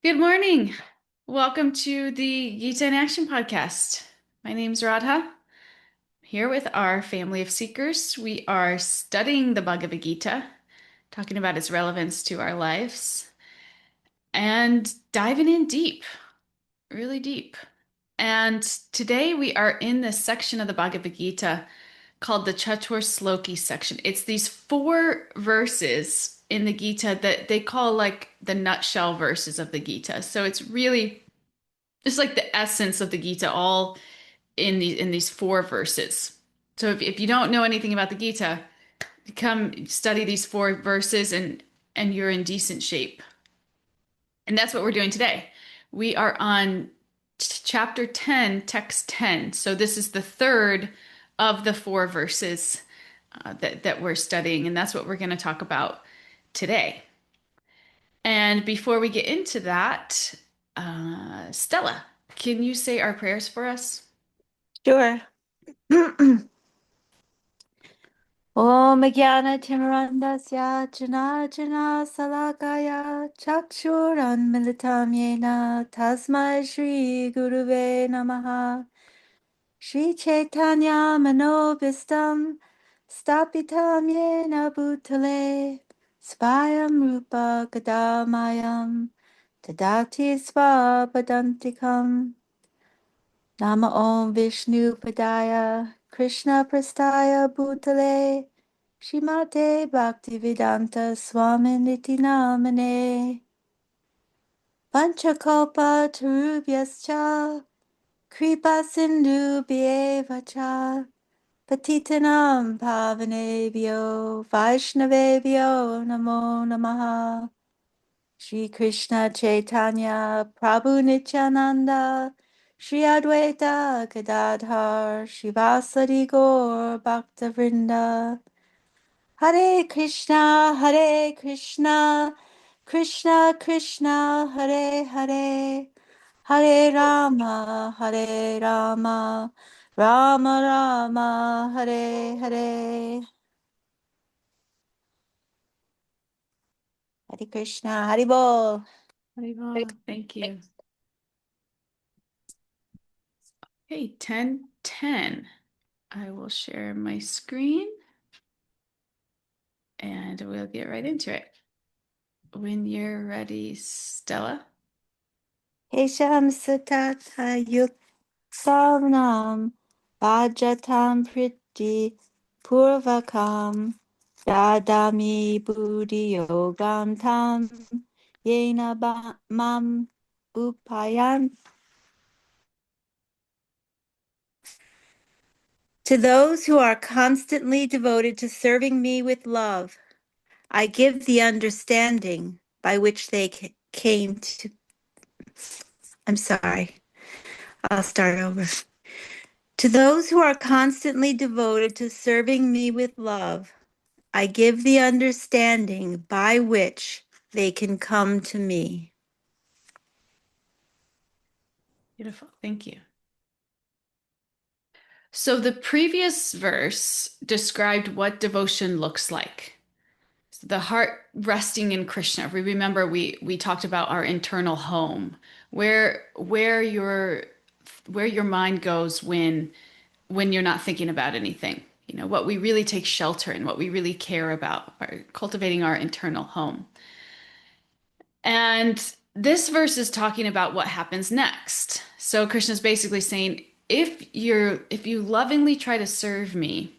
Good morning. Welcome to the Gita in Action podcast. My name's Radha. Here with our family of seekers. We are studying the Bhagavad Gita, talking about its relevance to our lives, and diving in deep, really deep. And today we are in this section of the Bhagavad Gita called the Chatur Sloki section. It's these four verses in the Gita that they call like the nutshell verses of the Gita. So it's like the essence of the Gita all in these four verses. So if you don't know anything about the Gita, come study these four verses and you're in decent shape. And that's what we're doing today. We are on chapter 10, text 10. So this is the third of the four verses that we're studying, and that's what we're going to talk about today. And before we get into that, Stella, can you say our prayers for us? Sure. Om Jnana-timirandasya Jana Salakaya Chakshuranmilitam Yena Tasmai Shri Guruve Namaha Shri Chaitanya Manobhistam Stapitam Yena Bhutale Svayam Rupa Kadamayam Tadati Svapadantikam Nama Om Vishnu Padaya Krishna Prastaya Bhutale Shrimate Bhaktivedanta Swaminiti Namane Panchakalpa Tarubhyascha Kripa Sindhu Bhyevacha Patitanam Pavanebhyo Vaishnavebhyo Namo Namaha Shri Krishna Chaitanya Prabhu Nityananda Shri Advaita Gadadhar Shivasari Gaur Bhaktavrinda Hare Krishna Krishna Krishna Hare Hare Hare Rama Rama Rama Hare Hare Hare Krishna Haribol. Haribol. Thank you. Okay, 10:10. I will share my screen and we'll get right into it. When you're ready, Stella. Hesham Satata Yuksavanam Bhajatam Priti Purvakam Dadami Buddhi Yogam Tam Yena Mam Upayan. To those who are constantly devoted to serving me with love, I give the understanding by which they came to. I'm sorry. I'll start over. To those who are constantly devoted to serving me with love, I give the understanding by which they can come to me. Beautiful. Thank you. So the previous verse described what devotion looks like. The heart resting in Krishna. We remember we talked about our internal home, where your mind goes when you're not thinking about anything. You know, what we really take shelter in, what we really care about, cultivating our internal home. And this verse is talking about what happens next. So Krishna's basically saying, if you lovingly try to serve me,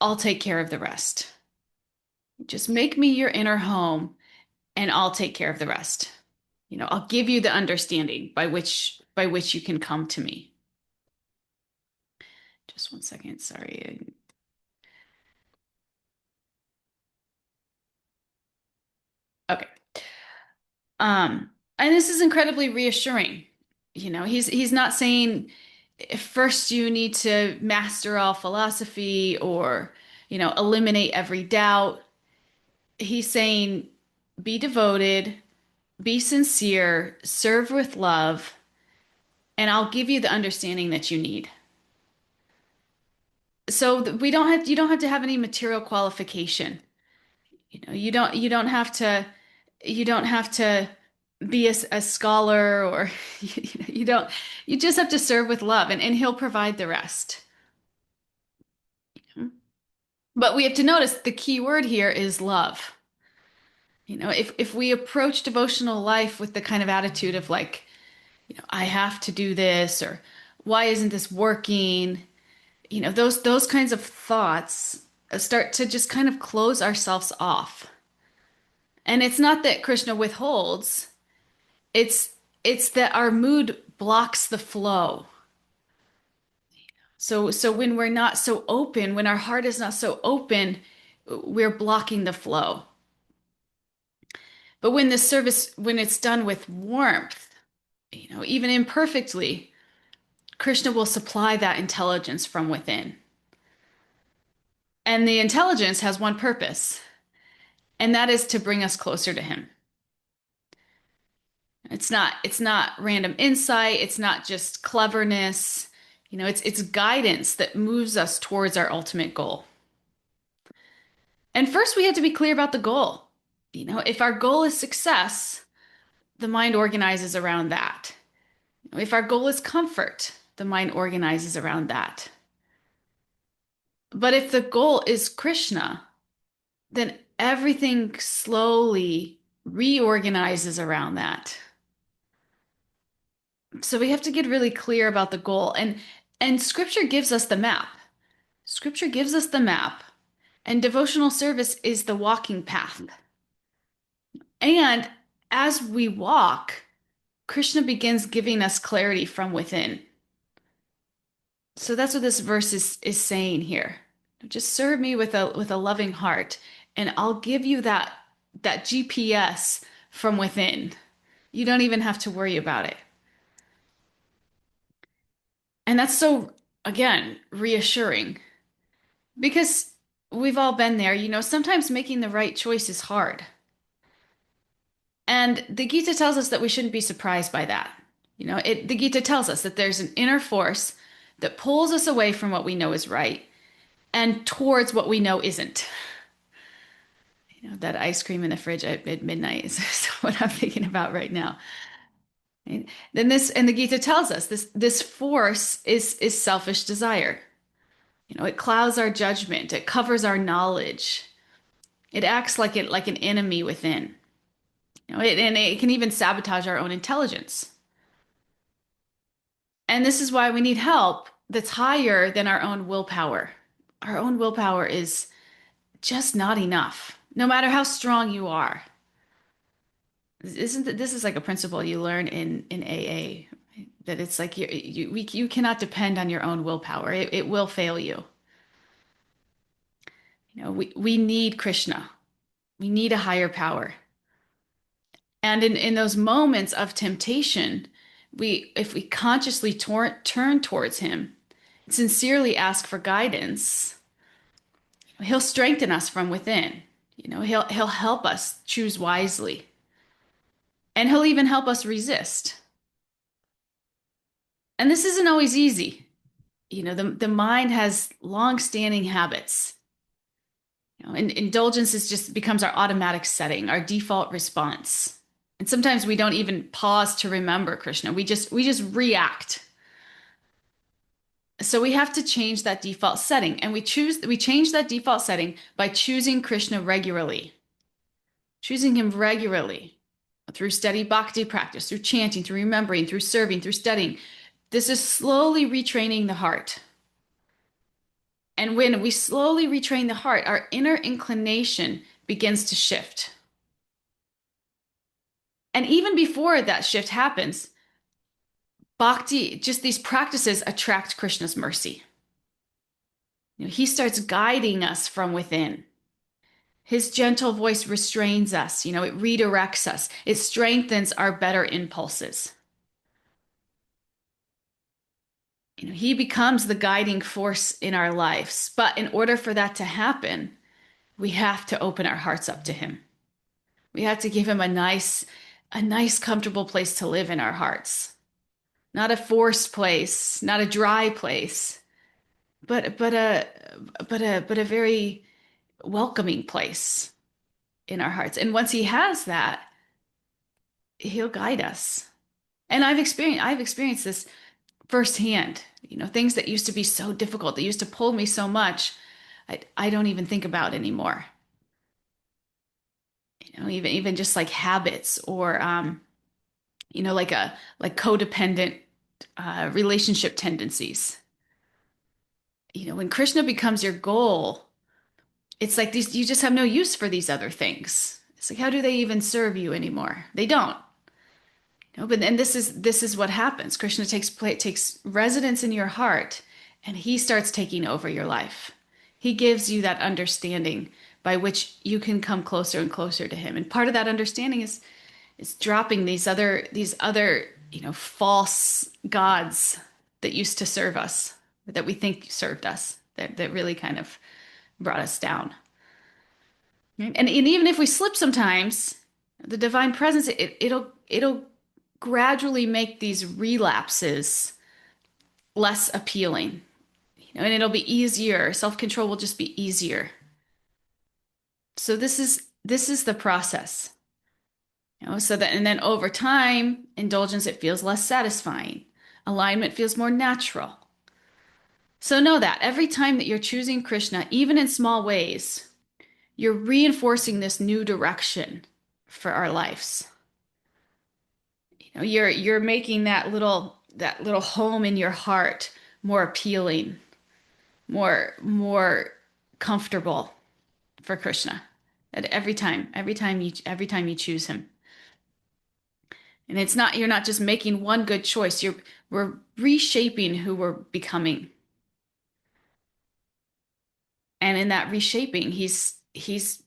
I'll take care of the rest. Just make me your inner home and I'll take care of the rest. You know, I'll give you the understanding by which you can come to me. Just one second, sorry. Okay. And this is incredibly reassuring. You know, he's not saying first you need to master all philosophy or, eliminate every doubt. He's saying be devoted, be sincere, serve with love, and I'll give you the understanding that you need. So you don't have to have any material qualification. You don't have to be a scholar or you don't, you just have to serve with love and he'll provide the rest. But we have to notice the key word here is love. If we approach devotional life with the kind of attitude of like, I have to do this or why isn't this working? Those kinds of thoughts start to just kind of close ourselves off. And it's not that Krishna withholds, it's it's that our mood blocks the flow. So when we're not so open, when our heart is not so open, we're blocking the flow. But when the service, when it's done with warmth, even imperfectly, Krishna will supply that intelligence from within. And the intelligence has one purpose, and that is to bring us closer to him. It's not random insight, it's not just cleverness. It's guidance that moves us towards our ultimate goal. And first we have to be clear about the goal. If our goal is success, the mind organizes around that. If our goal is comfort, the mind organizes around that. But if the goal is Krishna, then everything slowly reorganizes around that. So we have to get really clear about the goal. And scripture gives us the map. Scripture gives us the map, and devotional service is the walking path. And as we walk, Krishna begins giving us clarity from within. So that's what this verse is saying here. Just serve me with a loving heart, and I'll give you that GPS from within. You don't even have to worry about it. And that's so, again, reassuring because we've all been there. Sometimes making the right choice is hard. And the Gita tells us that we shouldn't be surprised by that. The Gita tells us that there's an inner force that pulls us away from what we know is right and towards what we know isn't. That ice cream in the fridge at midnight is what I'm thinking about right now. Right? And the Gita tells us this force is selfish desire. It clouds our judgment, it covers our knowledge, it acts like an enemy within. And it can even sabotage our own intelligence. And this is why we need help that's higher than our own willpower. Our own willpower is just not enough, no matter how strong you are. This is like a principle you learn in AA that it's like you cannot depend on your own willpower. It will fail you. We need Krishna. We need a higher power. And in those moments of temptation, if we consciously turn towards him, sincerely ask for guidance, he'll strengthen us from within. He'll help us choose wisely. And he'll even help us resist. And this isn't always easy. The mind has long-standing habits. And indulgence just becomes our automatic setting, our default response. And sometimes we don't even pause to remember Krishna. We just react. So we have to change that default setting, and we change that default setting by choosing Krishna regularly. Choosing him regularly through steady bhakti practice, through chanting, through remembering, through serving, through studying. This is slowly retraining the heart. And when we slowly retrain the heart, our inner inclination begins to shift. And even before that shift happens, bhakti, just these practices attract Krishna's mercy. He starts guiding us from within. His gentle voice restrains us, it redirects us, it strengthens our better impulses. He becomes the guiding force in our lives. But in order for that to happen, we have to open our hearts up to him. We have to give him a nice, comfortable place to live in our hearts. Not a forced place, not a dry place, but a very welcoming place in our hearts. And once he has that, he'll guide us. And I've experienced this firsthand. Things that used to be so difficult, that used to pull me so much, I don't even think about anymore. Even just like habits or like codependent relationship tendencies. When Krishna becomes your goal, it's like these you just have no use for these other things. It's like how do they even serve you anymore? They don't. But and this is what happens. Krishna takes residence in your heart, and he starts taking over your life. He gives you that understanding by which you can come closer and closer to him. And part of that understanding is dropping these other false gods that used to serve us, that we think served us, that really kind of brought us down. Right? And even if we slip sometimes, the divine presence, it'll gradually make these relapses less appealing. And it'll be easier. Self-control will just be easier. So this is the process. So that and then over time, indulgence, it feels less satisfying. Alignment feels more natural. So know that every time that you're choosing Krishna, even in small ways, you're reinforcing this new direction for our lives. You're making that little home in your heart more appealing, more comfortable for Krishna. At every time you choose him. And it's not you're not just making one good choice. We're reshaping who we're becoming. And in that reshaping, he's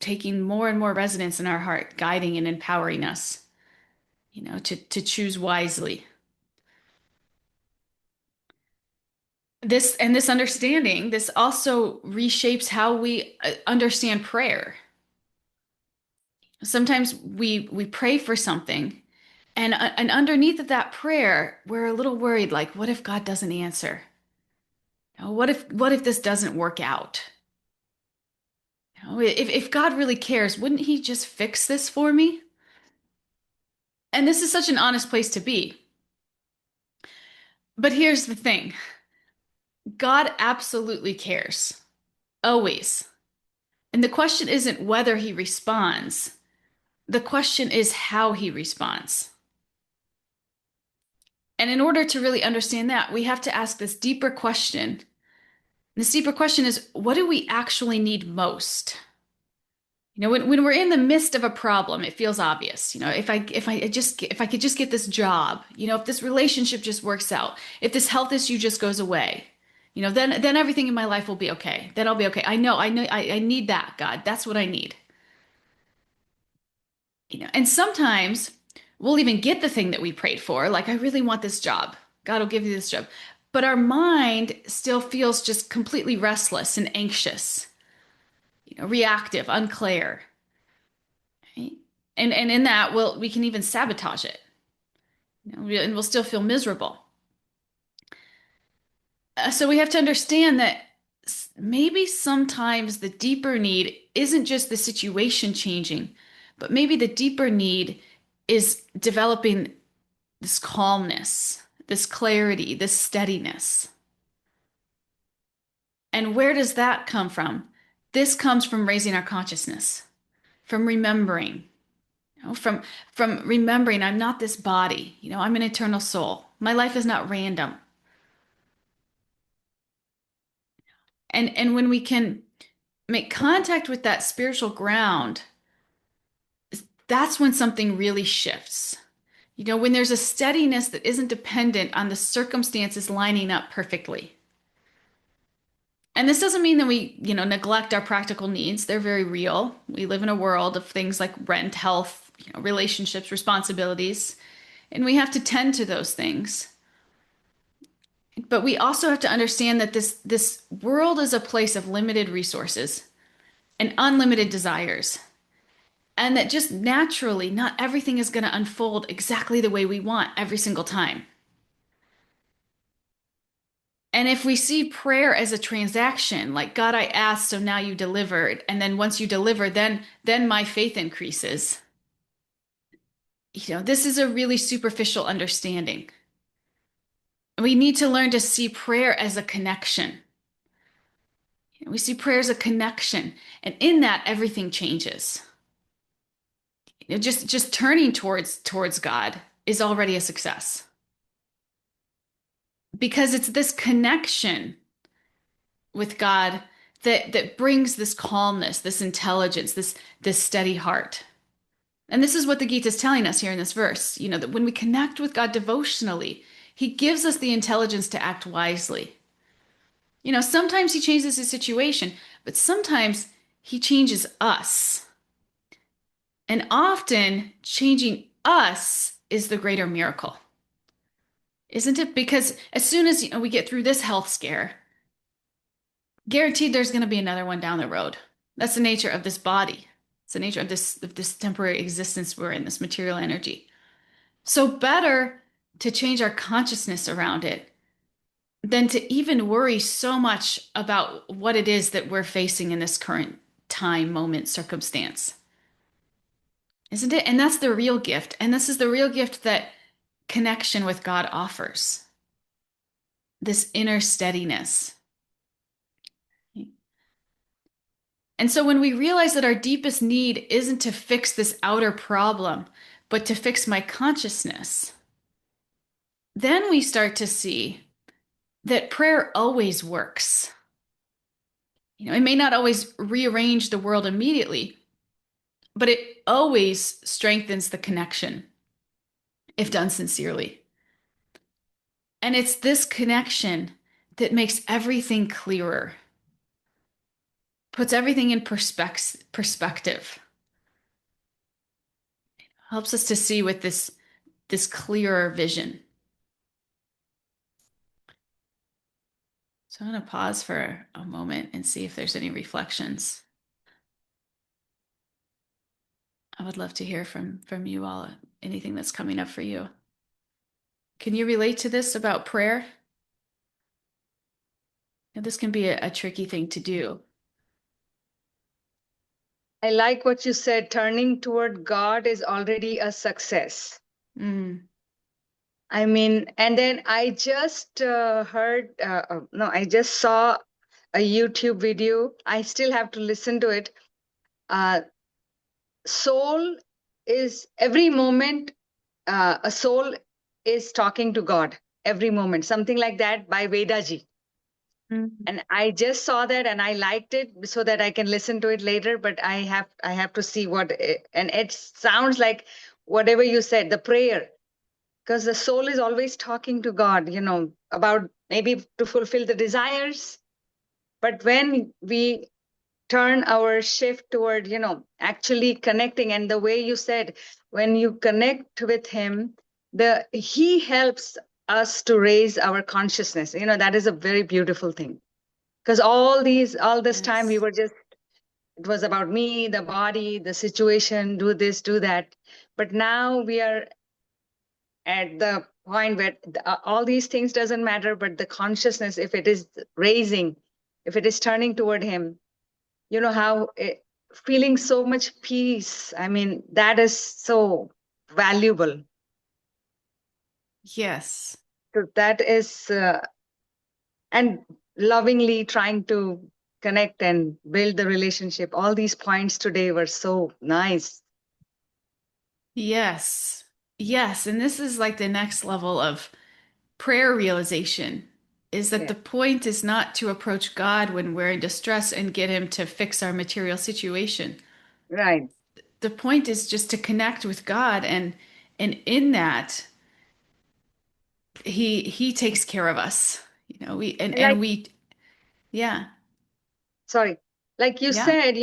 taking more and more residence in our heart, guiding and empowering us, to choose wisely. This understanding, this also reshapes how we understand prayer. Sometimes we pray for something, and underneath of that prayer, we're a little worried, like, what if God doesn't answer? What if this doesn't work out? If God really cares, wouldn't he just fix this for me? And this is such an honest place to be. But here's the thing. God absolutely cares. Always. And the question isn't whether he responds. The question is how he responds. And in order to really understand that, we have to ask this deeper question. This deeper question is, what do we actually need most? When we're in the midst of a problem, it feels obvious. If I could just get this job, if this relationship just works out, if this health issue just goes away, then everything in my life will be okay. Then I'll be okay. I know, I need that, God. That's what I need. And sometimes we'll even get the thing that we prayed for, like I really want this job. God will give you this job. But our mind still feels just completely restless and anxious, reactive, unclear. Right? And in that, we can even sabotage it, and we'll still feel miserable. So we have to understand that maybe sometimes the deeper need isn't just the situation changing, but maybe the deeper need is developing this calmness, this clarity, this steadiness. And where does that come from? This comes from raising our consciousness, from remembering, from remembering I'm not this body, I'm an eternal soul. My life is not random. And when we can make contact with that spiritual ground, that's when something really shifts. When there's a steadiness that isn't dependent on the circumstances lining up perfectly. And this doesn't mean that we, neglect our practical needs. They're very real. We live in a world of things like rent, health, relationships, responsibilities, and we have to tend to those things. But we also have to understand that this world is a place of limited resources and unlimited desires. And that just naturally, not everything is going to unfold exactly the way we want every single time. And if we see prayer as a transaction, like God, I asked, so now you delivered, and then once you deliver, then my faith increases. this is a really superficial understanding. We need to learn to see prayer as a connection. We see prayer as a connection, and in that, everything changes. Just turning towards God is already a success because it's this connection with God that brings this calmness, this intelligence, this steady heart. And this is what the Gita is telling us here in this verse, that when we connect with God devotionally, he gives us the intelligence to act wisely. Sometimes he changes the situation, but sometimes he changes us. And often changing us is the greater miracle. Isn't it? Because as soon as we get through this health scare, guaranteed there's going to be another one down the road. That's the nature of this body. It's the nature of this temporary existence we're in, this material energy. So better to change our consciousness around it than to even worry so much about what it is that we're facing in this current time, moment, circumstance. Isn't it? And that's the real gift. And this is the real gift that connection with God offers. This inner steadiness. And so when we realize that our deepest need isn't to fix this outer problem, but to fix my consciousness, then we start to see that prayer always works. It may not always rearrange the world immediately, but it always strengthens the connection if done sincerely. And it's this connection that makes everything clearer, puts everything in perspective, helps us to see with this clearer vision. So I'm going to pause for a moment and see if there's any reflections. I would love to hear from you all, anything that's coming up for you. Can you relate to this about prayer? This can be a tricky thing to do. I like what you said. Turning toward God is already a success. Mm. I mean, and then I just I just saw a YouTube video. I still have to listen to it. Soul is every moment, a soul is talking to God every moment, something like that by Vedaji. And I just saw that and I liked it so that I can listen to it later, but I have to see and it sounds like whatever you said, the prayer, because the soul is always talking to God, about maybe to fulfill the desires. But when we turn our shift toward, actually connecting, and the way you said, when you connect with him, he helps us to raise our consciousness. That is a very beautiful thing. Because all this time we Yes. were just, it was about me, the body, the situation, do this, do that. But now we are at the point where all these things doesn't matter, but the consciousness, if it is raising, if it is turning toward him, how feeling so much peace. I mean, that is so valuable. Yes. So that is, and lovingly trying to connect and build the relationship. All these points today were so nice. Yes. Yes. And this is like the next level of prayer realization is that Yeah, the point is not to approach God when we're in distress and get him to fix our material situation. right. The point is just to connect with God and in that he takes care of us. We And like, we yeah. sorry, like you Yeah. said,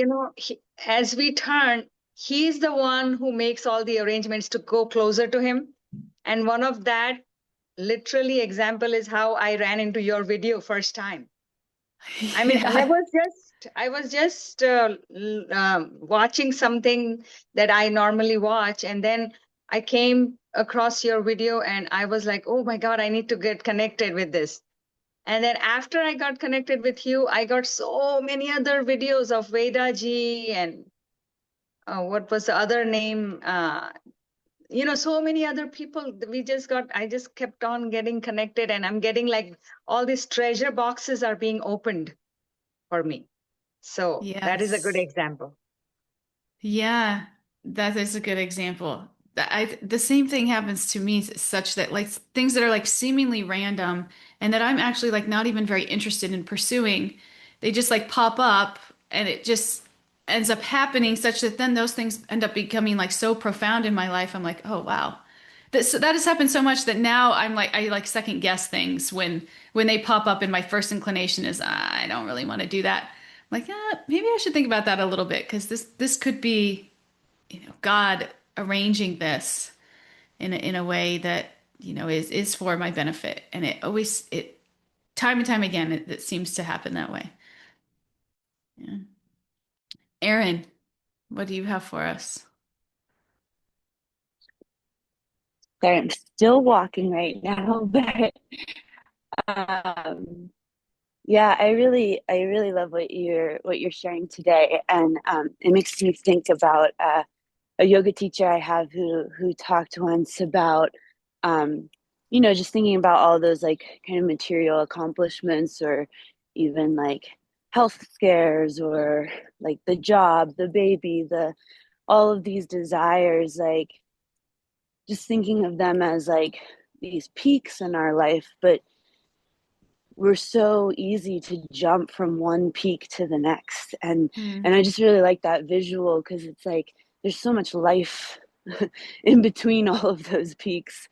as we turn, he's the one who makes all the arrangements to go closer to him. And one of that literally example is how I ran into your video first time. I mean, Yeah. I was just watching something that I normally watch, and then I came across your video, and I was like, "Oh my God, I need to get connected with this." And then after I got connected with you, I got so many other videos of Veda ji and what was the other name? so many other people. I just kept on getting connected, and I'm getting like all these treasure boxes are being opened for me. So that is a good Yes. example. Yeah, that is a good example. The same thing happens to me such that like things that are like seemingly random and that I'm actually like not even very interested in pursuing, they just like pop up and it just ends up happening such that then those things end up becoming like so profound in my life. I'm like, oh wow. That has happened so much that now I like second guess things when they pop up and my first inclination is I don't really want to do that. I'm like, maybe I should think about that a little bit because this could be, God arranging this in a way that, is for my benefit. And it time and time again it seems to happen that way. Yeah. Aaron, what do you have for us? Sorry, I'm still walking right now, but um, yeah, I really love what you're sharing today, and it makes me think about a yoga teacher I have who talked once about just thinking about all those like kind of material accomplishments or even like health scares or like the job, the baby, the all of these desires, like just thinking of them as like these peaks in our life, but we're so easy to jump from one peak to the next. And Hmm. I just really like that visual because it's like there's so much life in between all of those peaks.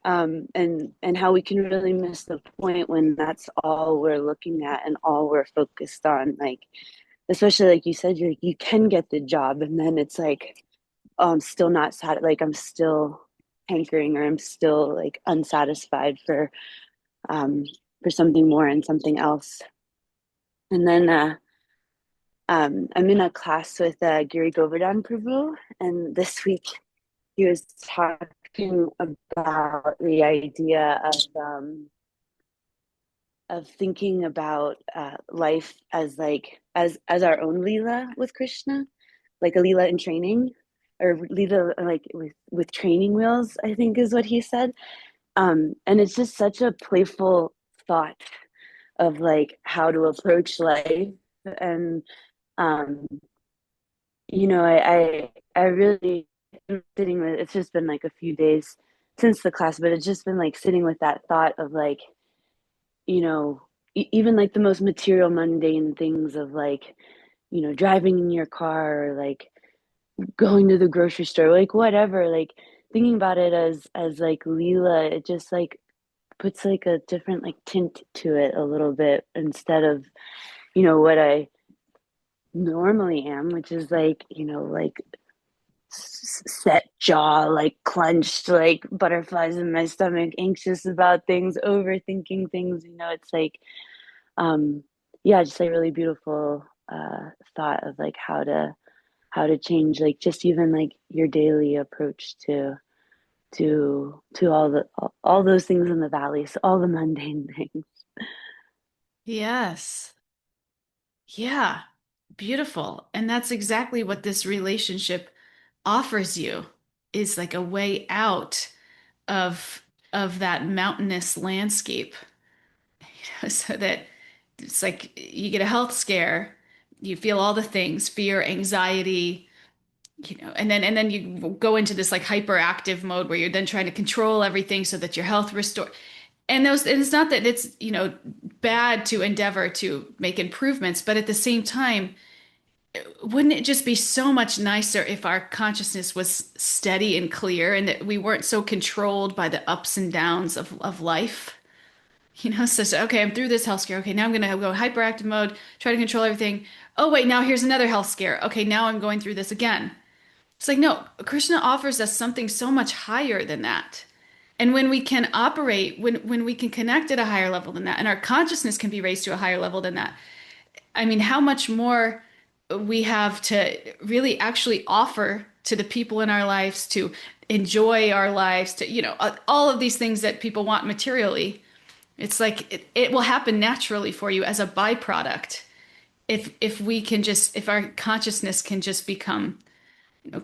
And how we can really miss the point when that's all we're looking at and all we're focused on, like especially like you said, you can get the job and then it's like, oh, I'm still not like I'm still hankering or I'm still like unsatisfied um for something more and something else. And then I'm in a class with Giri Govardhan Prabhu, and this week he was talking about the idea of thinking about life as like as our own lila with Krishna, like a lila in training, or lila like with training wheels, I think is what he said. And it's just such a playful thought of like how to approach life. And um I really am sitting with, it's just been like a few days since the class, but it's just been like sitting with that thought of like, you know even like the most material mundane things of like, driving in your car or like going to the grocery store, like whatever, like thinking about it as like lila, it just like puts like a different like tint to it a little bit instead of what I normally am, which is like like set jaw, like clenched, like butterflies in my stomach, anxious about things, overthinking things. It's like, um, yeah, just like really beautiful thought of like how to change, like just even like your daily approach to all those things in the valleys, all the mundane things. Yes. Yeah. Beautiful. And that's exactly what this relationship offers you is like a way out of that mountainous landscape. So that it's like you get a health scare, you feel all the things, fear, anxiety, and then you go into this like hyperactive mode where you're then trying to control everything so that your health restore. And it's not that it's, bad to endeavor to make improvements, but at the same time, wouldn't it just be so much nicer if our consciousness was steady and clear and that we weren't so controlled by the ups and downs of life? So okay, I'm through this health scare. Okay, now I'm gonna go hyperactive mode, try to control everything. Oh wait, now here's another health scare. Okay, now I'm going through this again. It's like, no, Krishna offers us something so much higher than that. And when we can operate, when we can connect at a higher level than that, and our consciousness can be raised to a higher level than that, I mean, how much more we have to really actually offer to the people in our lives to enjoy our lives, to, all of these things that people want materially. It's like it will happen naturally for you as a byproduct if we can just if our consciousness can just become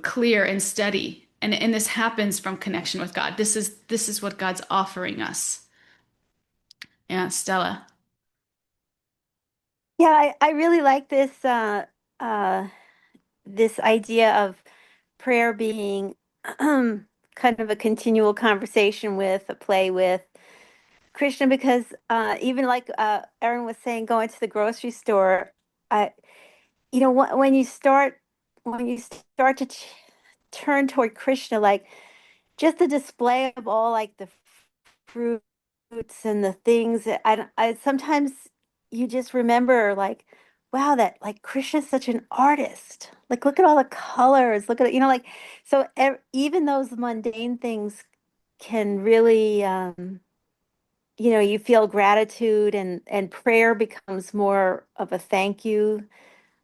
clear and steady And this happens from connection with God. This is what God's offering us. Yeah, Stella. Yeah, I really like uh, this idea of prayer being kind of a continual conversation with, a play with Krishna, because even like Erin was saying, going to the grocery store, I, when you start to turn toward Krishna, like just the display of all like the fruits and the things that I sometimes you just remember like, wow, that like Krishna's such an artist. Like, look at all the colors. Look at it, like so. Even those mundane things can really, you feel gratitude, and prayer becomes more of a thank you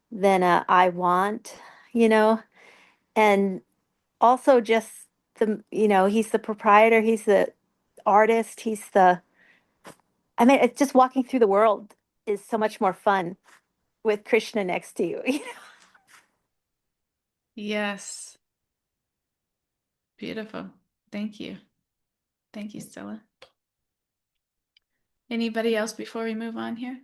than a I want, you know, and also just he's the proprietor, he's the artist, I mean, it's just walking through the world is so much more fun with Krishna next to you. Yes. Beautiful. Thank you. Thank you, Stella. Anybody else before we move on here?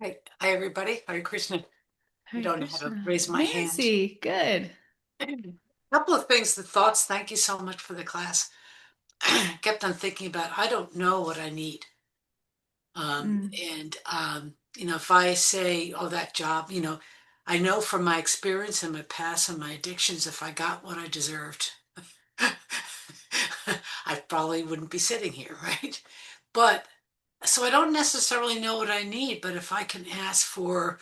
Hi, everybody. Hare Krishna. I Hare don't know how to Krishna. raise my hand. Nancy, good. A couple of things, the thoughts. Thank you so much for the class. Kept on thinking about, I don't know what I need. Mm. If I say, oh, that job, I know from my experience and my past and my addictions, if I got what I deserved, I probably wouldn't be sitting here, right? But so I don't necessarily know what I need, but if I can ask for,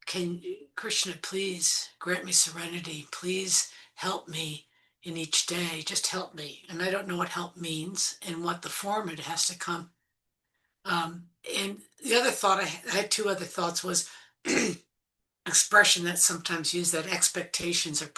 can Krishna please grant me serenity? Please help me in each day. Just help me. And I don't know what help means and what the form it has to come. And the other thought I had two other thoughts was expression that's sometimes used that expectations are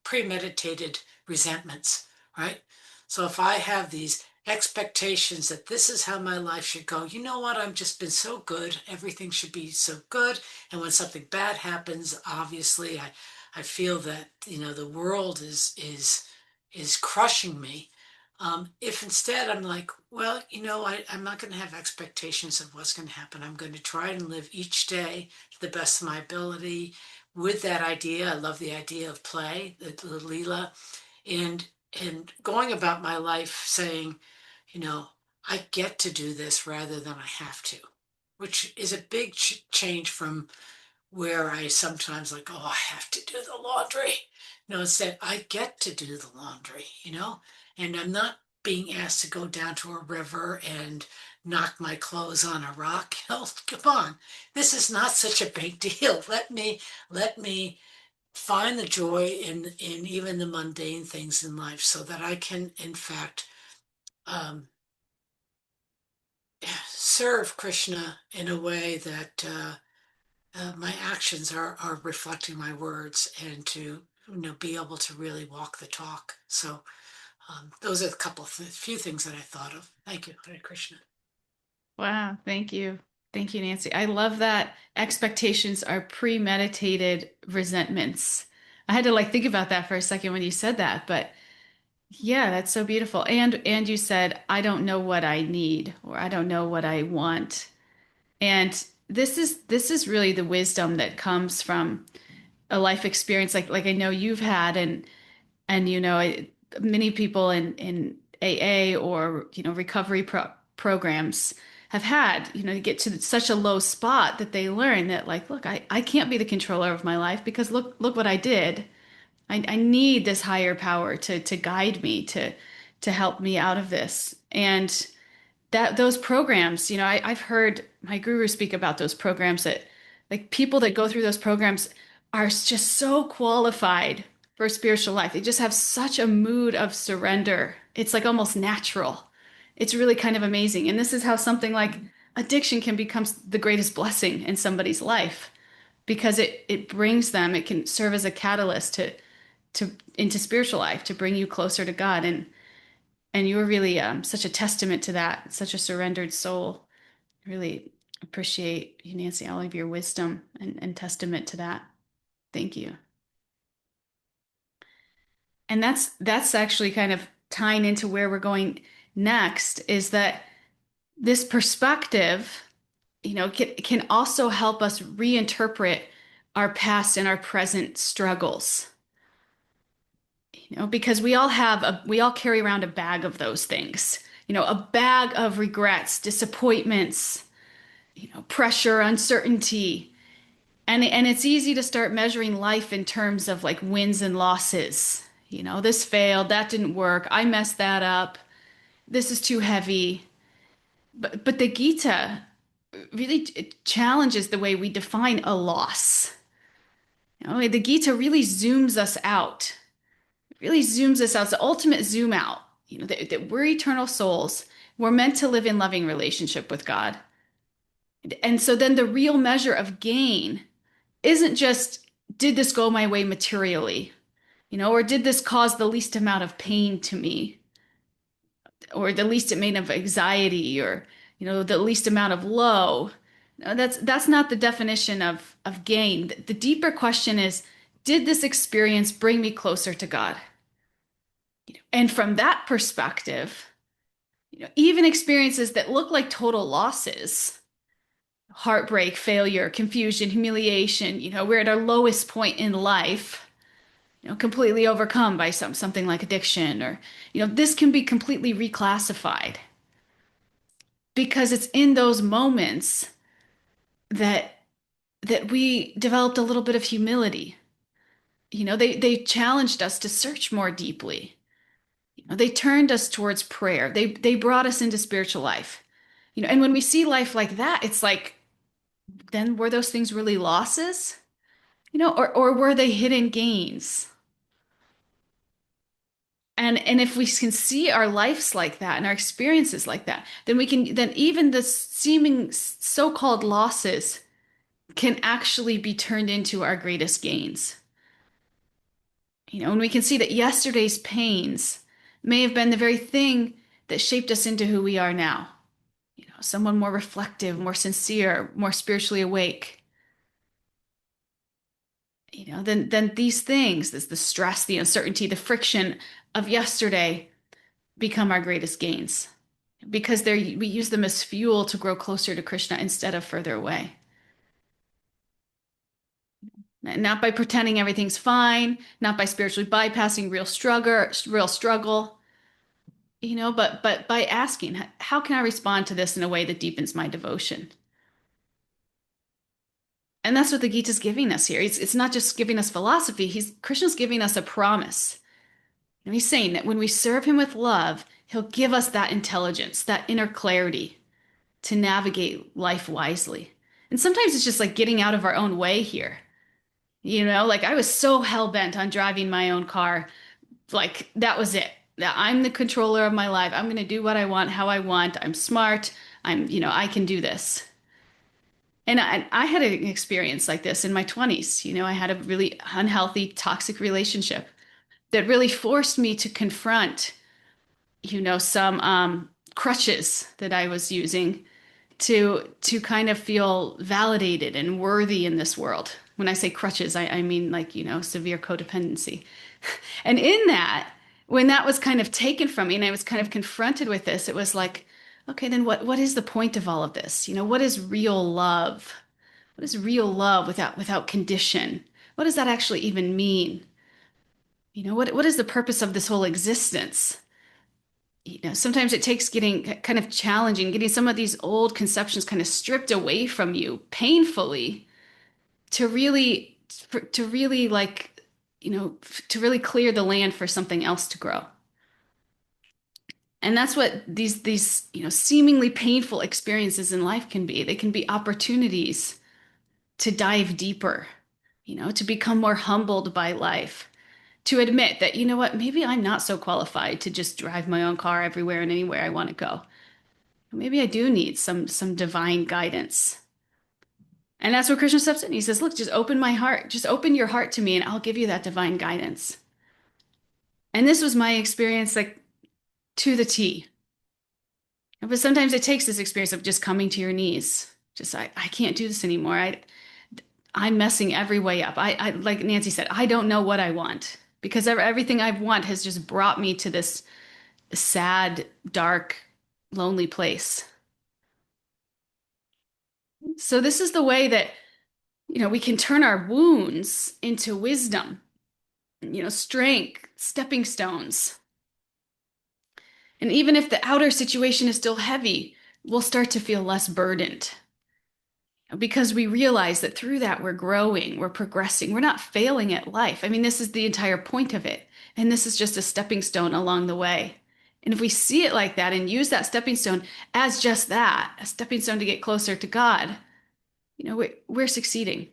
premeditated resentments, right? So if I have these expectations that this is how my life should go, you know what? I've just been so good. Everything should be so good. And when something bad happens, obviously I feel that, the world is crushing me. If instead I'm like, well, I'm not going to have expectations of what's going to happen. I'm going to try and live each day to the best of my ability with that idea. I love the idea of play, the Leela, and going about my life saying, I get to do this rather than I have to, which is a big change from where I sometimes like, oh, I have to do the laundry. Instead, I get to do the laundry, and I'm not being asked to go down to a river and knock my clothes on a rock. Come on. This is not such a big deal. Let me find the joy in even the mundane things in life so that I can, in fact, um, serve Krishna in a way that my actions are reflecting my words and to be able to really walk the talk. So those are a few things that I thought of. Thank you, Hare Krishna. Wow, thank you. Thank you, Nancy. I love that expectations are premeditated resentments. I had to like think about that for a second when you said that, but yeah, that's so beautiful. And you said, I don't know what I need or I don't know what I want. And this is really the wisdom that comes from a life experience like I know you've had and many people in AA or recovery programs have had to get to such a low spot that they learn that like look I can't be the controller of my life because look what I did. I need this higher power to guide me to help me out of this. And that those programs, I've heard my guru speak about those programs that like people that go through those programs are just so qualified for spiritual life. They just have such a mood of surrender. It's like almost natural. It's really kind of amazing. And this is how something like addiction can become the greatest blessing in somebody's life because it brings them, it can serve as a catalyst to into spiritual life to bring you closer to God. And you were really such a testament to that, such a surrendered soul. Really appreciate you, Nancy, all of your wisdom and testament to that. Thank you. And that's actually kind of tying into where we're going next, is that this perspective, can also help us reinterpret our past and our present struggles. Because we all carry around a bag of those things. A bag of regrets, disappointments, pressure, uncertainty. And it's easy to start measuring life in terms of like wins and losses. This failed, that didn't work, I messed that up, this is too heavy. But the Gita really challenges the way we define a loss. The Gita really zooms us out. It really zooms us out. It's the ultimate zoom out. That we're eternal souls. We're meant to live in loving relationship with God. And so then the real measure of gain isn't just, did this go my way materially? Or did this cause the least amount of pain to me? Or the least amount of anxiety, or, the least amount of low. No, that's not the definition of gain. The deeper question is, did this experience bring me closer to God? And from that perspective, even experiences that look like total losses, heartbreak, failure, confusion, humiliation, we're at our lowest point in life, completely overcome by something like addiction, or, this can be completely reclassified, because it's in those moments that we developed a little bit of humility. They challenged us to search more deeply. They turned us towards prayer. They brought us into spiritual life. And when we see life like that, it's like, then were those things really losses? Or were they hidden gains? And if we can see our lives like that and our experiences like that, then even the seeming so-called losses can actually be turned into our greatest gains. And we can see that yesterday's pains may have been the very thing that shaped us into who we are now. Someone more reflective, more sincere, more spiritually awake. Then these things, the stress, the uncertainty, the friction of yesterday become our greatest gains, because we use them as fuel to grow closer to Krishna instead of further away. Not by pretending everything's fine, not by spiritually bypassing real struggle, but by asking, how can I respond to this in a way that deepens my devotion? And that's what the Gita is giving us here. It's not just giving us philosophy. Krishna's giving us a promise. And he's saying that when we serve him with love, he'll give us that intelligence, that inner clarity to navigate life wisely. And sometimes it's just like getting out of our own way here. Like I was so hell-bent on driving my own car. Like that was it. That I'm the controller of my life. I'm going to do what I want, how I want. I'm smart. I can do this. And I had an experience like this in my 20s. I had a really unhealthy, toxic relationship that really forced me to confront, some crutches that I was using to kind of feel validated and worthy in this world. When I say crutches, I mean like, severe codependency. And in that, when that was kind of taken from me and I was kind of confronted with this, it was like, okay, then what is the point of all of this? What is real love? What is real love without condition? What does that actually even mean? What is the purpose of this whole existence? Sometimes it takes getting kind of challenging, getting some of these old conceptions kind of stripped away from you painfully to really, like, to really clear the land for something else to grow. And that's what these seemingly painful experiences in life can be. They can be opportunities to dive deeper, to become more humbled by life, to admit that, what, maybe I'm not so qualified to just drive my own car everywhere and anywhere I want to go. Maybe I do need some divine guidance. And that's what Krishna steps in. He says, look, just open my heart. Just open your heart to me and I'll give you that divine guidance. And this was my experience, like, to the T. But sometimes it takes this experience of just coming to your knees. Just, I can't do this anymore. I'm messing every way up. I like Nancy said, I don't know what I want because everything I want has just brought me to this sad, dark, lonely place. So this is the way that, we can turn our wounds into wisdom, strength, stepping stones. And even if the outer situation is still heavy, we'll start to feel less burdened because we realize that through that we're growing, we're progressing, we're not failing at life. I mean, this is the entire point of it. And this is just a stepping stone along the way. And if we see it like that and use that stepping stone as just that, a stepping stone to get closer to God, we're succeeding.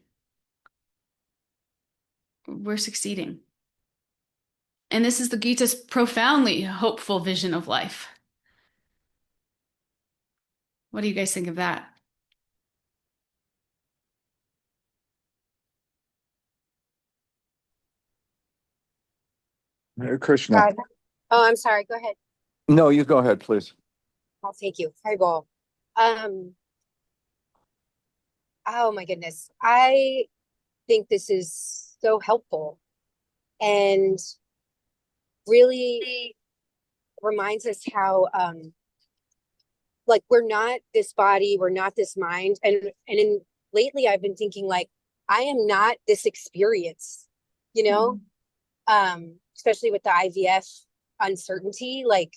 We're succeeding. And this is the Gita's profoundly hopeful vision of life. What do you guys think of that? Hare Krishna. Oh, I'm sorry. Go ahead. No, you go ahead, please. I'll take you. Fireball. Oh my goodness. I think this is so helpful and really reminds us how like we're not this body, we're not this mind. And lately I've been thinking like I am not this experience, you know? Especially with the IVF uncertainty, like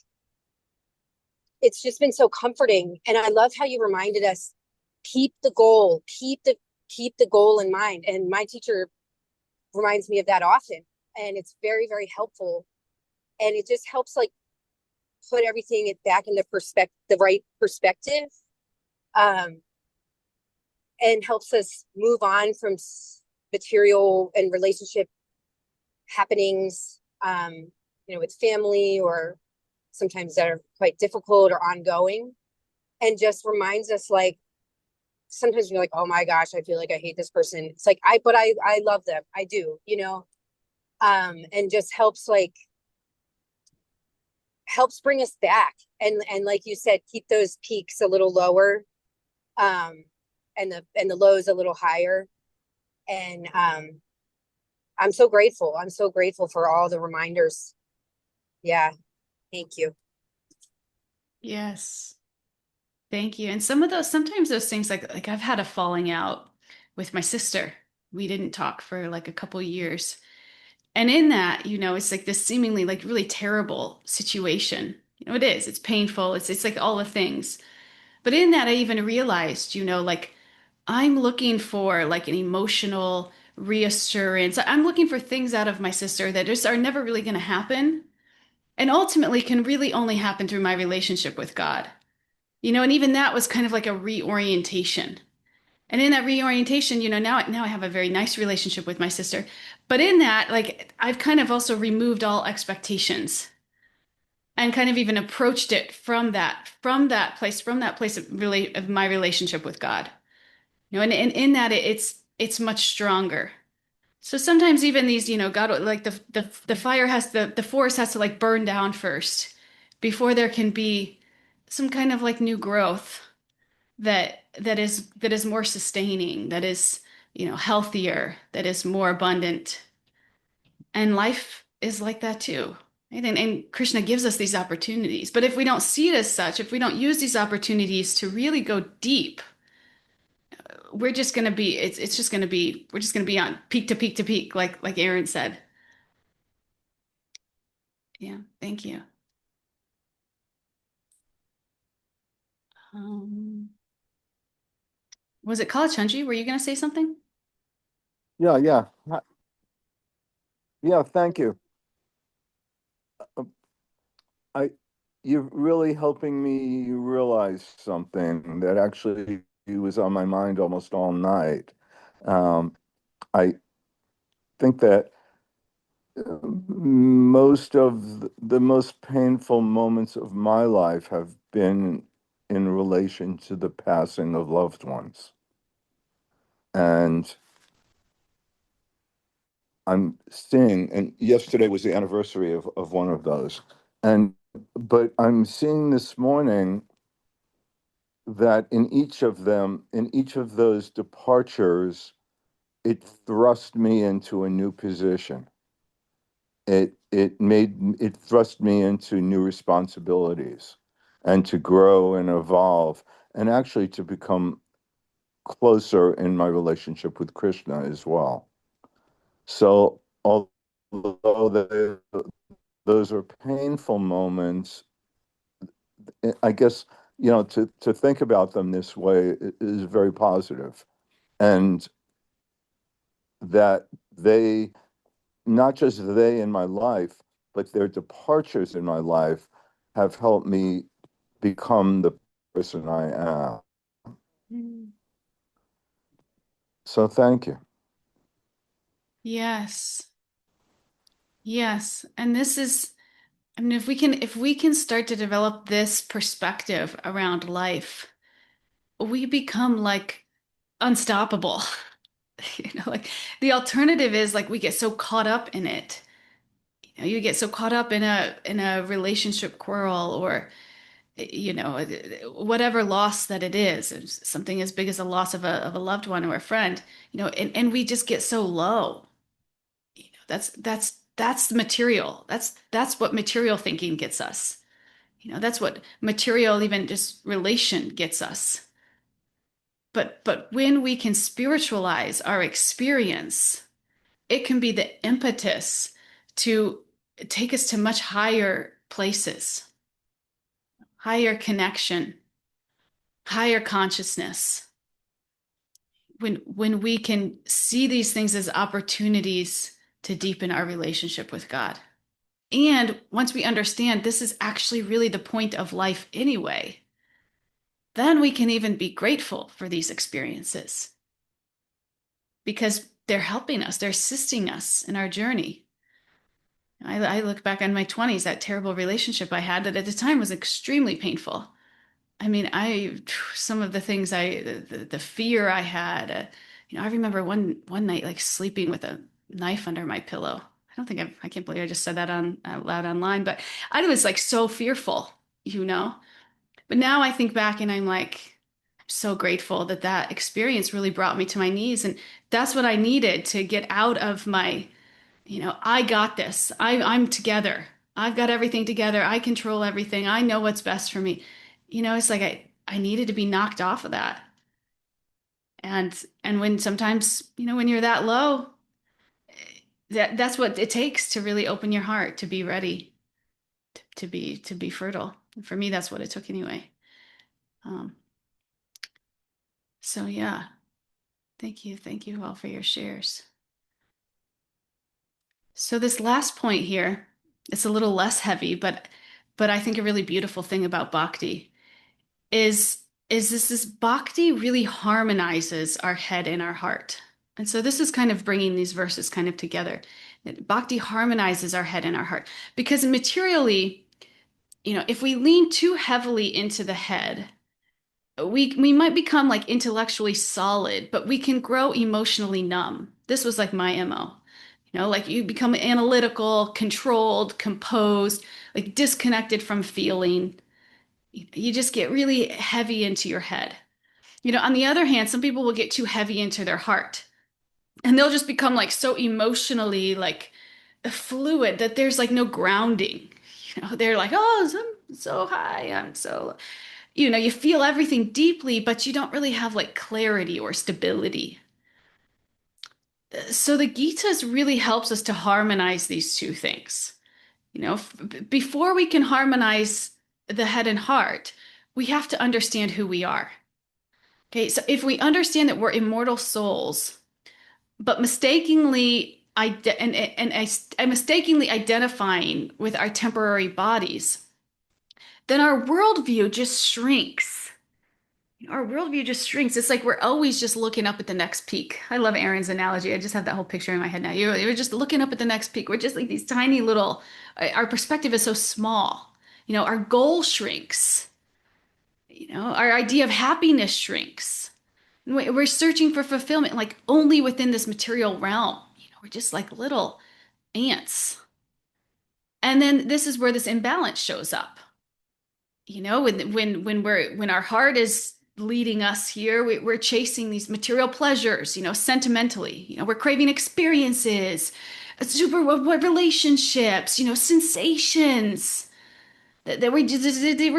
it's just been so comforting. And I love how you reminded us, keep the goal, keep the goal in mind. And my teacher reminds me of that often. And it's very, very helpful. And it just helps like put everything back in the right perspective. And helps us move on from material and relationship happenings, with family or sometimes that are quite difficult or ongoing, and just reminds us like sometimes you're like, oh my gosh, I feel like I hate this person. It's like I love them. I do, and just helps bring us back and like you said, keep those peaks a little lower, and the lows a little higher. And I'm so grateful. I'm so grateful for all the reminders. Yeah. Thank you. Yes. Thank you. And sometimes those things like I've had a falling out with my sister. We didn't talk for like a couple years. And in that, it's like this seemingly like really terrible situation. It is. It's painful. It's like all the things. But in that, I even realized, like I'm looking for like an emotional reassurance. I'm looking for things out of my sister that just are never really going to happen and ultimately can really only happen through my relationship with God. And even that was kind of like a reorientation. And in that reorientation, now I have a very nice relationship with my sister. But in that, like I've kind of also removed all expectations and kind of even approached it from that place of my relationship with God. And in that it's much stronger. So sometimes even these, God, like the fire the forest has to like burn down first before there can be some kind of like new growth that is more sustaining, that is, healthier, that is more abundant. And life is like that too. Right? And Krishna gives us these opportunities. But if we don't see it as such, if we don't use these opportunities to really go deep, we're just going to be, it's just going to be, we're just going to be on peak to peak to peak, like Aaron said. Yeah, thank you. Um, was it Kalachandji? Were you going to say something? Yeah. Yeah, thank you. You're really helping me realize something that actually was on my mind almost all night. I think that most of the most painful moments of my life have been in relation to the passing of loved ones. And I'm seeing, and yesterday was the anniversary of one of those. But I'm seeing this morning that in each of those departures, it thrust me into a new position. It thrust me into new responsibilities and to grow and evolve and actually to become closer in my relationship with Krishna as well. So although those are painful moments, I guess, to think about them this way is very positive. And that they, not just they in my life, but their departures in my life have helped me become the person I am. So thank you. Yes. Yes. And this is, I mean, if we can start to develop this perspective around life, we become like unstoppable. Like the alternative is like we get so caught up in it. You get so caught up in a relationship quarrel or whatever loss that it is, it's something as big as a loss of a loved one or a friend, and we just get so low. That's the material. That's what material thinking gets us. That's what material, even just relation gets us. But when we can spiritualize our experience, it can be the impetus to take us to much higher places, higher connection, higher consciousness. When we can see these things as opportunities to deepen our relationship with God. And once we understand this is actually really the point of life anyway, then we can even be grateful for these experiences because they're helping us, they're assisting us in our journey. I look back on my 20s, that terrible relationship I had that at the time was extremely painful. I mean, some of the things the fear I had, I remember one night like sleeping with a knife under my pillow. I can't believe I just said that out loud online, but I was like so fearful, you know? But now I think back and I'm like, I'm so grateful that that experience really brought me to my knees. And that's what I needed to get out of my, I got this. I'm together. I've got everything together. I control everything. I know what's best for me. It's like I needed to be knocked off of that. And when sometimes, when you're that low, that's what it takes to really open your heart, to be ready, to be fertile. And for me, that's what it took anyway. Um, so yeah, thank you all for your shares. So this last point here, it's a little less heavy, but I think a really beautiful thing about bhakti is this bhakti really harmonizes our head and our heart. And so this is kind of bringing these verses kind of together. Bhakti harmonizes our head and our heart because materially, if we lean too heavily into the head, we might become like intellectually solid, but we can grow emotionally numb. This was like my MO. Like you become analytical, controlled, composed, like disconnected from feeling. You just get really heavy into your head. On the other hand, some people will get too heavy into their heart and they'll just become like so emotionally like fluid that there's like no grounding. They're like, oh, I'm so high. I'm so, you feel everything deeply, but you don't really have like clarity or stability. So the Gita really helps us to harmonize these two things. Before we can harmonize the head and heart, we have to understand who we are. Okay, so if we understand that we're immortal souls, but mistakenly identifying with our temporary bodies, then our worldview just shrinks. Our worldview just shrinks. It's like we're always just looking up at the next peak. I love Aaron's analogy. I just have that whole picture in my head now. You're just looking up at the next peak. We're just like these tiny little, our perspective is so small. Our goal shrinks. Our idea of happiness shrinks. We're searching for fulfillment like only within this material realm. We're just like little ants. And then this is where this imbalance shows up. When our heart is leading us here. We're chasing these material pleasures, sentimentally. We're craving experiences, super relationships, sensations that we're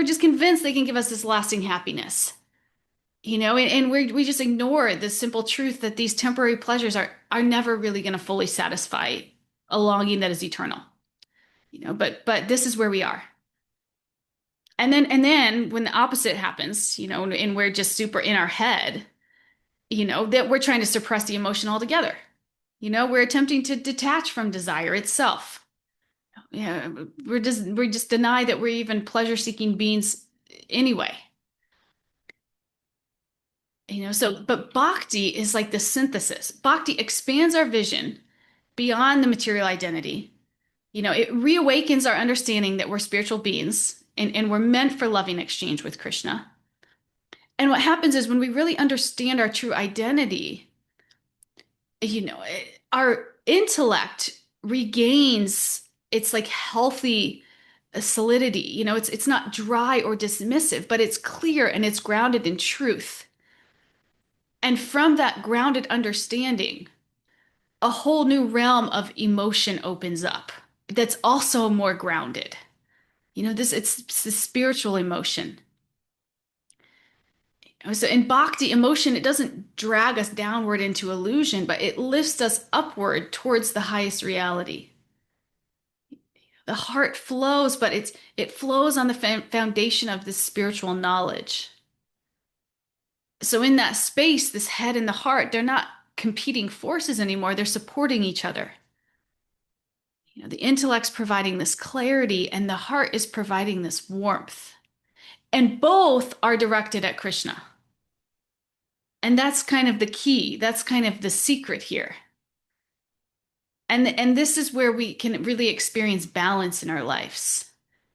just convinced they can give us this lasting happiness. And we just ignore the simple truth that these temporary pleasures are never really going to fully satisfy a longing that is eternal. But this is where we are. And then when the opposite happens, and we're just super in our head, that we're trying to suppress the emotion altogether. We're attempting to detach from desire itself. Yeah, we just deny that we're even pleasure-seeking beings anyway. But bhakti is like the synthesis. Bhakti expands our vision beyond the material identity. It reawakens our understanding that we're spiritual beings and we're meant for loving exchange with Krishna. And what happens is when we really understand our true identity, our intellect regains its like healthy solidity. It's not dry or dismissive, but it's clear and it's grounded in truth. And from that grounded understanding, a whole new realm of emotion opens up that's also more grounded. It's the spiritual emotion. So in bhakti, emotion, it doesn't drag us downward into illusion, but it lifts us upward towards the highest reality. The heart flows, but it flows on the foundation of this spiritual knowledge. So in that space, this head and the heart, they're not competing forces anymore. They're supporting each other. The intellect's providing this clarity and the heart is providing this warmth. And both are directed at Krishna. And that's kind of the key. That's kind of the secret here. And this is where we can really experience balance in our lives,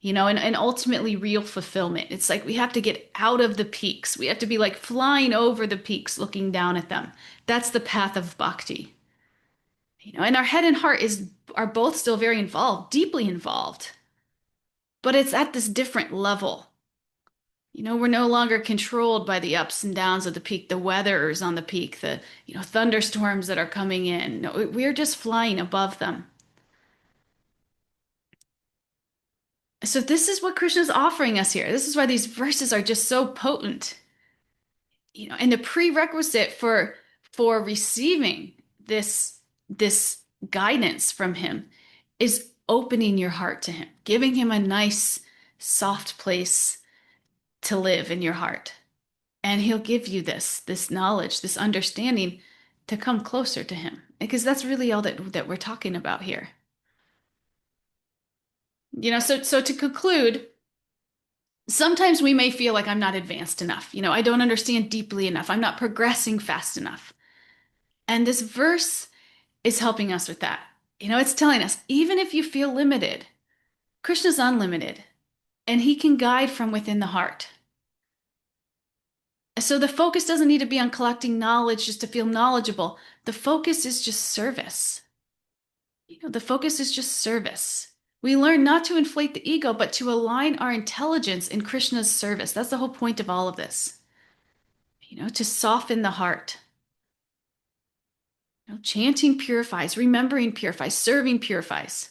and ultimately real fulfillment. It's like we have to get out of the peaks. We have to be like flying over the peaks, looking down at them. That's the path of bhakti. And our head and heart are both still very involved, deeply involved. But it's at this different level. We're no longer controlled by the ups and downs of the peak, the weathers on the peak, the, thunderstorms that are coming in. No, we're just flying above them. So this is what Krishna's offering us here. This is why these verses are just so potent. And the prerequisite for receiving this guidance from him is opening your heart to him, giving him a nice, soft place to live in your heart. And he'll give you this knowledge, this understanding to come closer to him. Because that's really all that we're talking about here. So to conclude, sometimes we may feel like I'm not advanced enough. I don't understand deeply enough. I'm not progressing fast enough. And this verse is helping us with that. It's telling us, even if you feel limited, Krishna's unlimited and he can guide from within the heart. So the focus doesn't need to be on collecting knowledge just to feel knowledgeable. The focus is just service. The focus is just service. We learn not to inflate the ego, but to align our intelligence in Krishna's service. That's the whole point of all of this. To soften the heart. Chanting purifies, remembering purifies, serving purifies.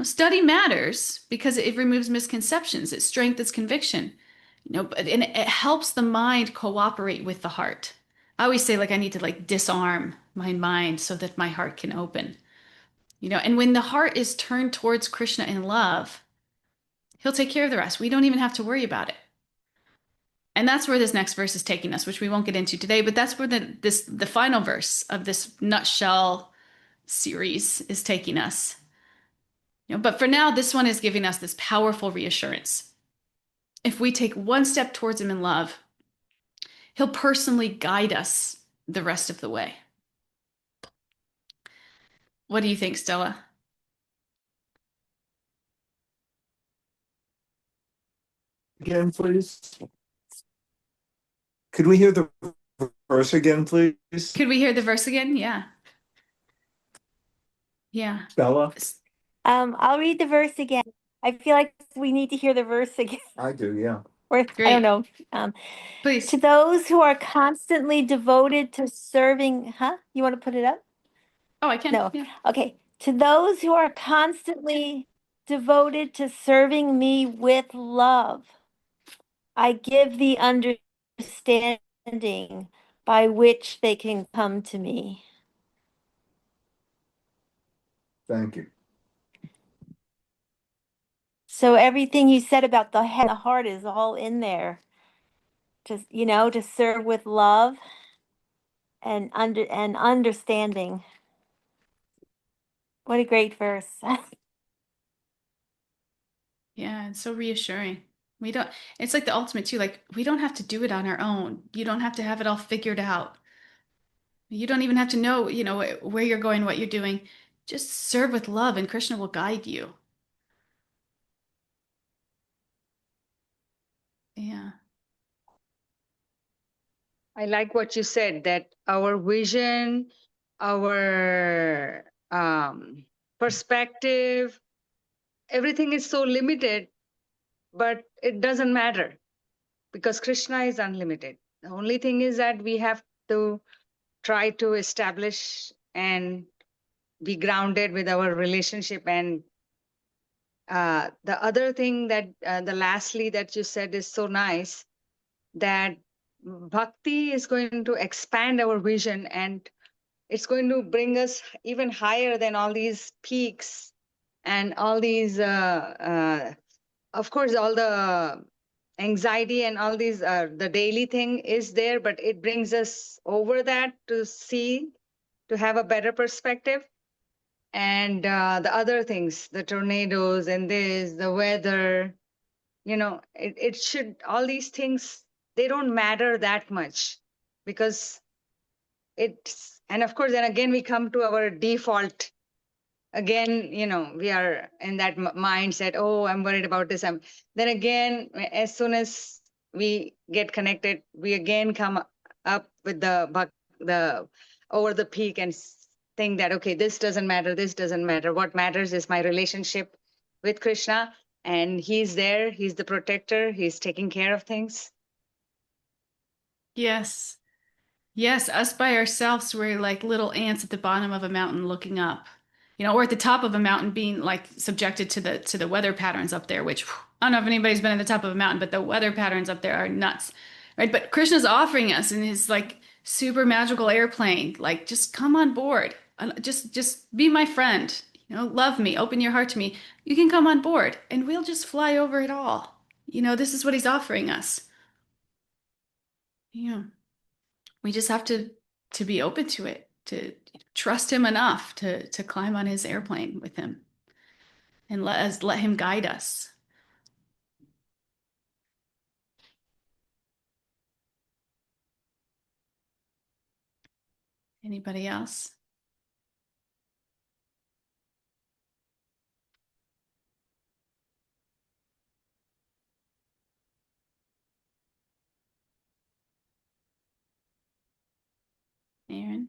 Study matters because it removes misconceptions. It strengthens conviction. And it helps the mind cooperate with the heart. I always say, I need to disarm my mind so that my heart can open. And when the heart is turned towards Krishna in love, he'll take care of the rest. We don't even have to worry about it. And that's where this next verse is taking us, which we won't get into today, but that's where the final verse of this nutshell series is taking us. But for now, this one is giving us this powerful reassurance. If we take one step towards him in love, he'll personally guide us the rest of the way. What do you think, Stella? Again, please. Could we hear the verse again, please? Could we hear the verse again? Yeah. Yeah. Bella? I'll read the verse again. I feel like we need to hear the verse again. I do, yeah. or I don't Great. know. Please. To those who are constantly devoted to serving, you want to put it up? Oh, I can. No. Yeah. Okay. To those who are constantly devoted to serving me with love, I give the understanding by which they can come to me. Thank you. So everything you said about the head and the heart is all in there. Just, to serve with love and understanding. What a great verse. Yeah, it's so reassuring. We don't, it's like the ultimate too. Like, we don't have to do it on our own. You don't have to have it all figured out. You don't even have to know, where you're going, what you're doing. Just serve with love and Krishna will guide you. Yeah. I like what you said, that our vision, our perspective, everything is so limited, but it doesn't matter because Krishna is unlimited. The only thing is that we have to try to establish and be grounded with our relationship. And the other thing that the lastly that you said is so nice, that bhakti is going to expand our vision, and it's going to bring us even higher than all these peaks and all these of course all the anxiety and all these the daily thing is there, but it brings us over that to see, to have a better perspective. And the other things, the tornadoes and this, the weather, it should, all these things, they don't matter that much, because it's, and of course then again we come to our default again, we are in that mindset, oh, I'm worried about this. Then again, as soon as we get connected, we again come up with the over the peak and think that, okay, this doesn't matter, this doesn't matter. What matters is my relationship with Krishna, and he's there, he's the protector, he's taking care of things. Yes. Yes, us by ourselves, we're like little ants at the bottom of a mountain looking up. Or at the top of a mountain being like subjected to the weather patterns up there, which I don't know if anybody's been at the top of a mountain, but the weather patterns up there are nuts. Right? But Krishna's offering us in his like super magical airplane, like just come on board. Just be my friend. Love me, open your heart to me. You can come on board and we'll just fly over it all. This is what he's offering us. Yeah. We just have to be open to it, to trust him enough to climb on his airplane with him and let him guide us. Anybody else? Aaron?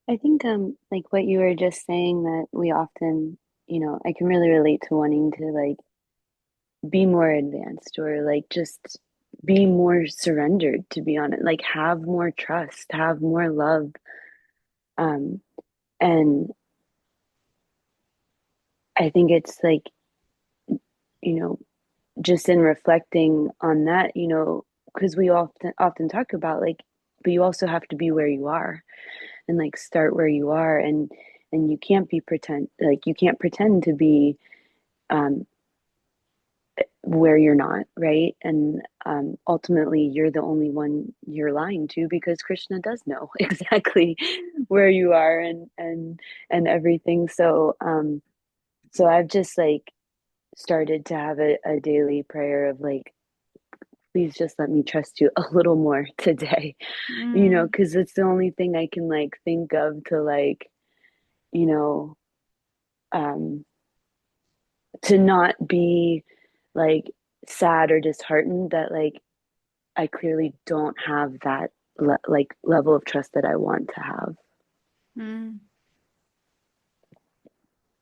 I think like what you were just saying, that we often, I can really relate to wanting to like be more advanced, or like just be more surrendered, to be honest, like have more trust, have more love. And I think it's like, you know, just in reflecting on that, because we often talk about like, but you also have to be where you are, and like start where you are, and you can't pretend to be um where you're not, right? And ultimately you're the only one you're lying to, because Krishna does know exactly where you are, and everything. So I've just like started to have a daily prayer of like, please just let me trust you a little more today, Mm, because it's the only thing I can like think of to like, you know um to not be like sad or disheartened that like I clearly don't have that like level of trust that I want to have. mm,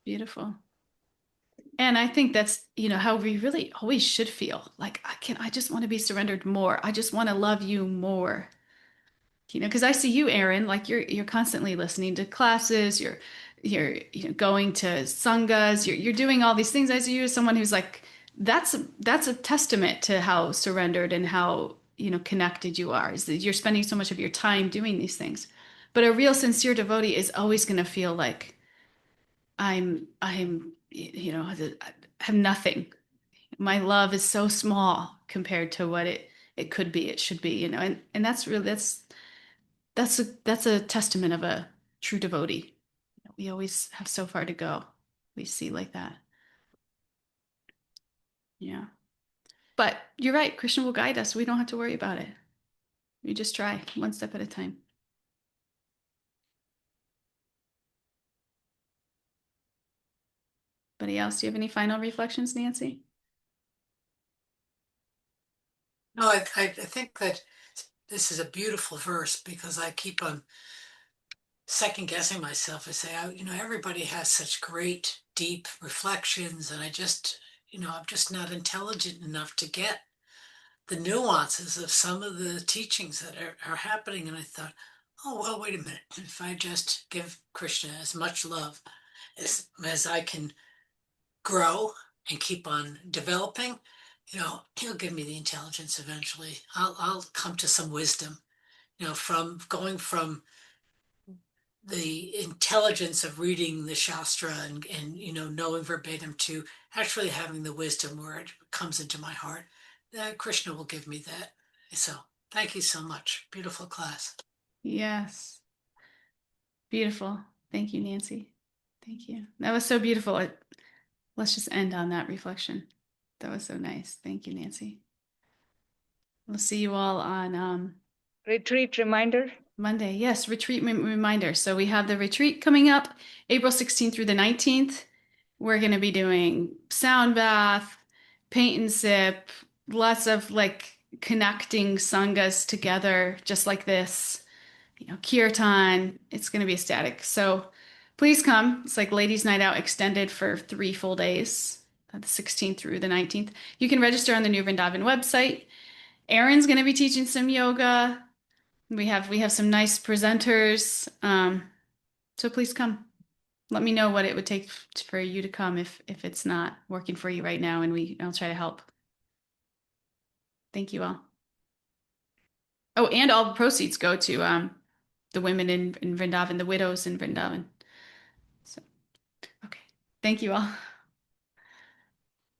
beautiful. And I think that's, how we really always should feel. Like, I just want to be surrendered more. I just want to love you more. Because I see you, Aaron, like you're constantly listening to classes, you're going to sanghas, you're doing all these things. I see you as someone who's like, that's a testament to how surrendered and how, connected you are, is that you're spending so much of your time doing these things. But a real sincere devotee is always going to feel like I have nothing. My love is so small compared to what it could be, it should be, and that's a testament of a true devotee. We always have so far to go. We see like that. Yeah. But you're right, Krishna will guide us. We don't have to worry about it. We just try one step at a time. Anybody else? Do you have any final reflections, Nancy? No, I think that this is a beautiful verse because I keep on second guessing myself. I say, everybody has such great, deep reflections, and I'm just not intelligent enough to get the nuances of some of the teachings that are happening. And I thought, oh, well, wait a minute. If I just give Krishna as much love as I can grow and keep on developing, he'll give me the intelligence eventually. I'll come to some wisdom, from going from the intelligence of reading the Shastra and knowing verbatim to actually having the wisdom where it comes into my heart. Krishna will give me that. So thank you so much. Beautiful class. Yes. Beautiful. Thank you, Nancy. Thank you. That was so beautiful. Let's just end on that reflection. That was so nice. Thank you, Nancy. We'll see you all on Retreat reminder. Monday. Yes, retreat reminder. So we have the retreat coming up April 16th through the 19th. We're going to be doing sound bath, paint and sip, lots of like connecting sanghas together, just like this, kirtan. It's going to be ecstatic. So please come. It's like ladies' night out extended for 3 full days, the 16th through the 19th. You can register on the New Vrindavan website. Aaron's going to be teaching some yoga. We have some nice presenters. So please come. Let me know what it would take for you to come if it's not working for you right now, and I'll try to help. Thank you all. Oh, and all the proceeds go to the women in Vrindavan, the widows in Vrindavan. So, okay. Thank you all.